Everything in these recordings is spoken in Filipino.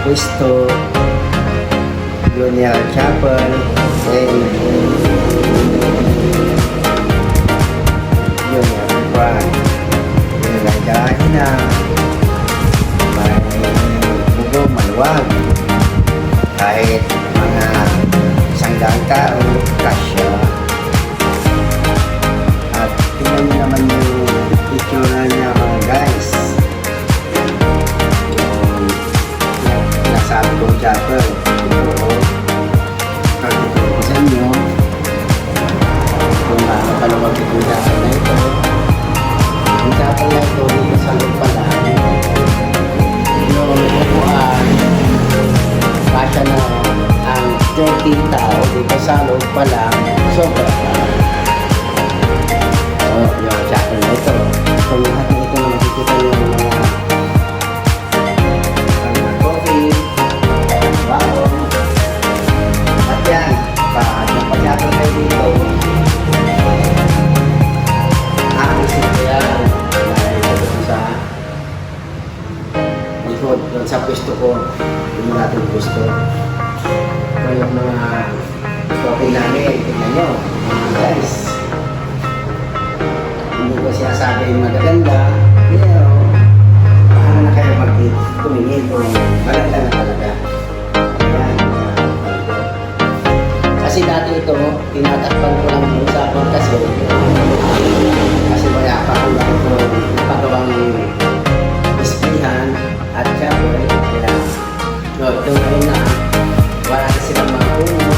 pwesto, Junior Chapel, and Junior Brand. May garahe na, may bubong maluwag, kahit mga 100 tao, kasya. At tingnan nyo naman yung itsura niya mga guys. Yung nasabi kong chapel. Ito, kakituro ko sa inyo kung gaano kalawag itong chapel na ito. Yung chapel na ito, dito sa loob pala, yung upuan, kasya na ang 13 tao dito sa loob pala, sobra pa. Yung chapel na ito. So, lahat ng ito na makikita nyo mga coffee, baon, at yan, pag-chapel kayo dito, aalisin ko yan dahil ito sa likod, doon sa pwesto ko, yung mga ating pwesto. So, yung mga coffee namin, tingnan nyo, mga guys. Hindi ko sinasabi yung magaganda, pero paano na kayo tumingin kung maganda na talaga. Ayan. Kasi dati ito, tinatakpan ko lang yung usapan kasi wala pa akong napagawang displayhan at syempre, ito ngayon na wala na silang mga puno.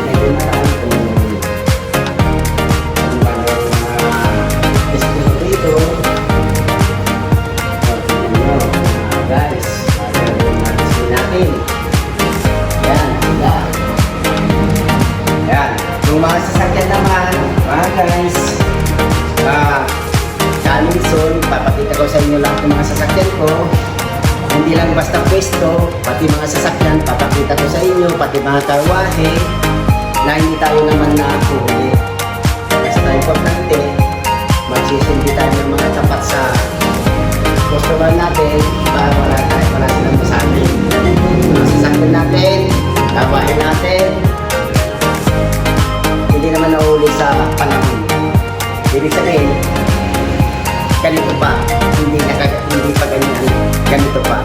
Medyo marami kung mga sasakyan naman, mga guys, Kalinson, papakita ko sa inyo lahat ng mga sasakyan ko. Hindi lang basta pwesto, pati mga sasakyan, papakita ko sa inyo, pati mga karwahe, na hindi tayo naman nakuhuli. Basta importante, magsisindi tayo ng mga tapat sa customer natin para wala silang masabi. Mga sasakyan natin, karwahe natin, hindi naman nahuli sa panahon. Ibig sabihin, ganito pa, hindi pa ganito pa.